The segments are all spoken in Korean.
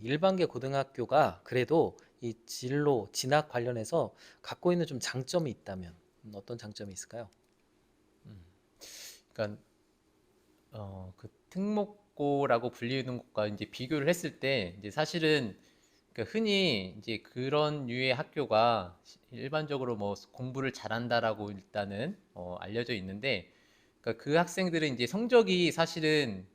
일반계 고등학교가 그래도 이 진로, 진학 관련해서 갖고 있는 좀 장점이 있다면 어떤 장점이 있을까요? 음, 그러니까 그 특목고라고 불리는 것과 이제 비교를 했을 때 이제 사실은 그러니까 흔히 이제 그런 류의 학교가 일반적으로 뭐 공부를 잘한다라고 일단은 알려져 있는데, 그러니까 그 학생들은 이제 성적이 사실은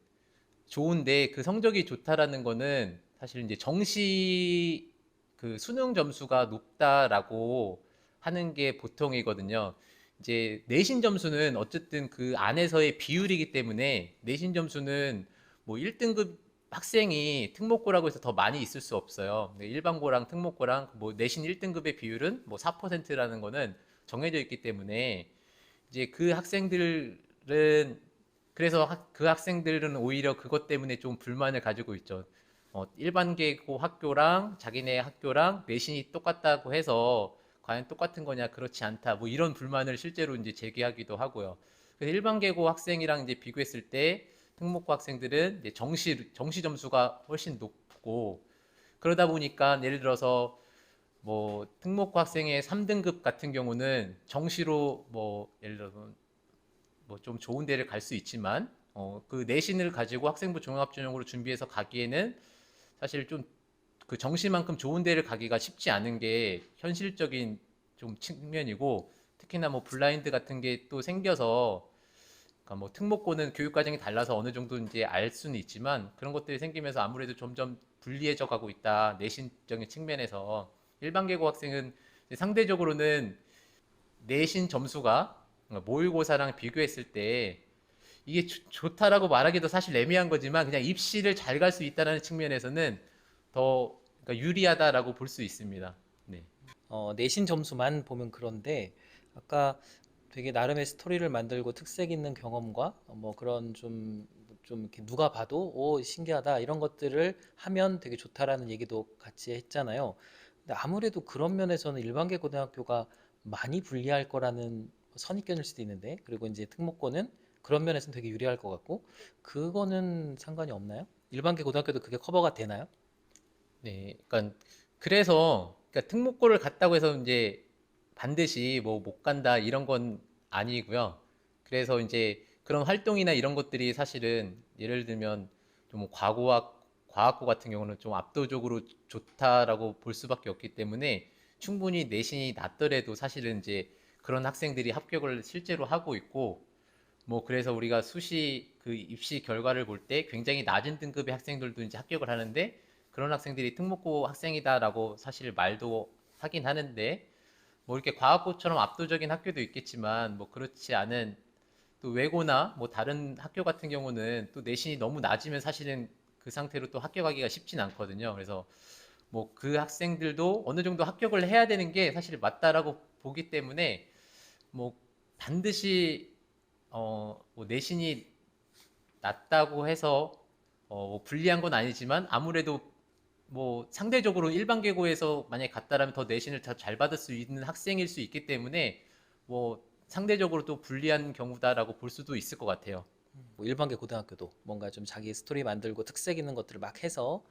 좋은데, 그 성적이 좋다라는 거는 사실 이제 정시 그 수능 점수가 높다라고 하는 게 보통이거든요. 이제 내신 점수는 어쨌든 그 안에서의 비율이기 때문에, 내신 점수는 뭐 1등급 학생이 특목고라고 해서 더 많이 있을 수 없어요. 근데 일반고랑 특목고랑 뭐 내신 1등급의 비율은 뭐 4%라는 거는 정해져 있기 때문에, 이제 그 학생들은, 그래서 그 학생들은 오히려 그것 때문에 좀 불만을 가지고 있죠. 일반계고 학교랑 자기네 학교랑 내신이 똑같다고 해서 과연 똑같은 거냐, 그렇지 않다, 뭐 이런 불만을 실제로 이제 제기하기도 하고요. 그래서 일반계고 학생이랑 이제 비교했을 때 특목고 학생들은 이제 정시 점수가 훨씬 높고, 그러다 보니까 예를 들어서 뭐 특목고 학생의 3등급 같은 경우는 정시로 뭐 예를 들어서 뭐 좀 좋은 데를 갈 수 있지만, 그 내신을 가지고 학생부 종합전형으로 준비해서 가기에는 사실 좀 그 정시만큼 좋은 데를 가기가 쉽지 않은 게 현실적인 좀 측면이고, 특히나 뭐 블라인드 같은 게 또 생겨서, 그러니까 뭐 특목고는 교육 과정이 달라서 어느 정도 이제 알 수는 있지만, 그런 것들이 생기면서 아무래도 점점 불리해져 가고 있다, 내신적인 측면에서. 일반 계고 학생은 상대적으로는 내신 점수가 모의고사랑 비교했을 때 이게 좋다라고 말하기도 사실 애매한 거지만, 그냥 입시를 잘 갈 수 있다는 측면에서는 더 그러니까 유리하다라고 볼 수 있습니다. 네. 내신 점수만 보면 그런데 아까 되게 나름의 스토리를 만들고 특색 있는 경험과 뭐 그런 좀 이렇게 누가 봐도 오 신기하다 이런 것들을 하면 되게 좋다라는 얘기도 같이 했잖아요. 근데 아무래도 그런 면에서는 일반계 고등학교가 많이 불리할 거라는 선입견일 수도 있는데, 그리고 이제 특목고는 그런 면에서는 되게 유리할 것 같고, 그거는 상관이 없나요? 일반계 고등학교도 그게 커버가 되나요? 네. 그러니까 그래서 그러니까 특목고를 갔다고 해서 이제 반드시 뭐 못 간다 이런 건 아니고요. 그래서 이제 그런 활동이나 이런 것들이 사실은 예를 들면 좀 과학고 같은 경우는 좀 압도적으로 좋다라고 볼 수밖에 없기 때문에, 충분히 내신이 낮더라도 사실은 이제 그런 학생들이 합격을 실제로 하고 있고, 뭐 그래서 우리가 수시 그 입시 결과를 볼 때 굉장히 낮은 등급의 학생들도 이제 합격을 하는데, 그런 학생들이 특목고 학생이다라고 사실 말도 하긴 하는데, 뭐 이렇게 과학고처럼 압도적인 학교도 있겠지만 뭐 그렇지 않은 또 외고나 뭐 다른 학교 같은 경우는 또 내신이 너무 낮으면 사실은 그 상태로 또 합격하기가 쉽진 않거든요. 그래서 뭐 그 학생들도 어느 정도 합격을 해야 되는 게 사실 맞다라고 보기 때문에, 뭐 반드시 뭐 내신이 낮다고 해서 뭐 불리한 건 아니지만, 아무래도 뭐 상대적으로 일반 계고에서 만약에 갔다라면 더 내신을 더 잘 받을 수 있는 학생일 수 있기 때문에, 뭐 상대적으로 또 불리한 경우다라고 볼 수도 있을 것 같아요. 뭐 일반계 고등학교도 뭔가 좀 자기 스토리 만들고 특색 있는 것들을 막 해서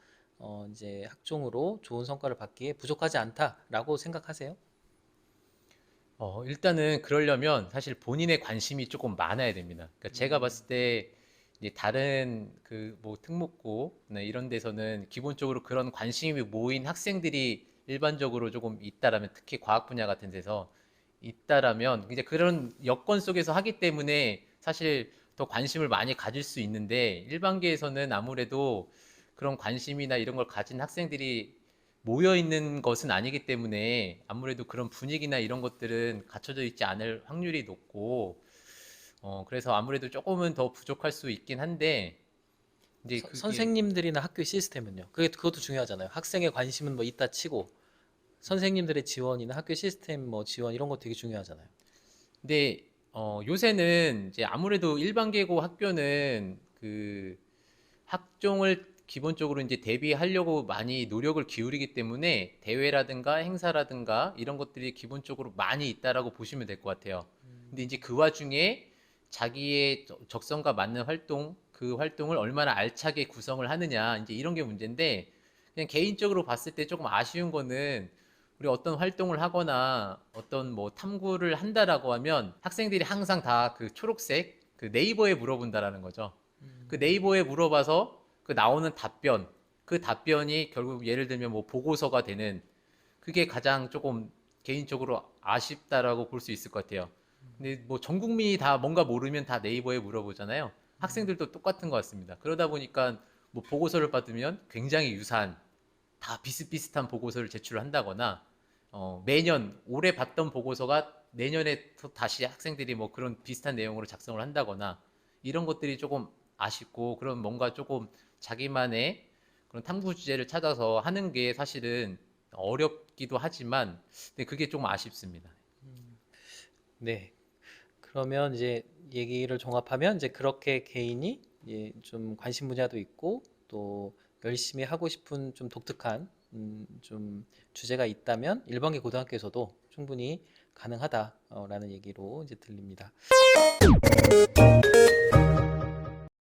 이제 학종으로 좋은 성과를 받기에 부족하지 않다라고 생각하세요? 일단은 그러려면 사실 본인의 관심이 조금 많아야 됩니다. 그러니까 제가 음, 봤을 때 이제 다른 그 뭐 특목고나 이런 데서는 기본적으로 그런 관심이 모인 학생들이 일반적으로 조금 있다라면, 특히 과학 분야 같은 데서 있다라면 이제 그런 여건 속에서 하기 때문에 사실 더 관심을 많이 가질 수 있는데, 일반계에서는 아무래도 그런 관심이나 이런 걸 가진 학생들이 모여 있는 것은 아니기 때문에, 아무래도 그런 분위기나 이런 것들은 갖춰져 있지 않을 확률이 높고, 그래서 아무래도 조금은 더 부족할 수 있긴 한데, 이제 그게, 선생님들이나 학교 시스템은요? 그것도 중요하잖아요. 학생의 관심은 뭐 있다 치고 선생님들의 지원이나 학교 시스템 뭐 지원 이런 거 되게 중요하잖아요. 근데 요새는 이제 아무래도 일반계고 학교는 그 학종을 기본적으로 이제 대비하려고 많이 노력을 기울이기 때문에, 대회라든가 행사라든가 이런 것들이 기본적으로 많이 있다라고 보시면 될 것 같아요. 근데 이제 그 와중에 자기의 적성과 맞는 활동, 그 활동을 얼마나 알차게 구성을 하느냐 이제 이런 게 문제인데 그냥 개인적으로 봤을 때 조금 아쉬운 거는 우리 어떤 활동을 하거나 어떤 뭐 탐구를 한다라고 하면 학생들이 항상 다 그 초록색 그 네이버에 물어본다라는 거죠. 그 네이버에 물어봐서 그 나오는 답변, 그 답변이 결국 예를 들면 뭐 보고서가 되는 그게 가장 조금 개인적으로 아쉽다라고 볼 수 있을 것 같아요. 근데 뭐 전 국민이 다 뭔가 모르면 다 네이버에 물어보잖아요. 학생들도 똑같은 것 같습니다. 그러다 보니까 뭐 보고서를 받으면 굉장히 유사한 다 비슷비슷한 보고서를 제출한다거나 매년 올해 봤던 보고서가 내년에 또 다시 학생들이 뭐 그런 비슷한 내용으로 작성을 한다거나 이런 것들이 조금 아쉽고 그런 뭔가 조금 자기만의 그런 탐구 주제를 찾아서 하는 게 사실은 어렵기도 하지만 근데 그게 좀 아쉽습니다. 네. 그러면 이제 얘기를 종합하면 이제 그렇게 개인이 좀 관심 분야도 있고 또 열심히 하고 싶은 좀 독특한 좀 주제가 있다면 일반계 고등학교에서도 충분히 가능하다라는 얘기로 이제 들립니다.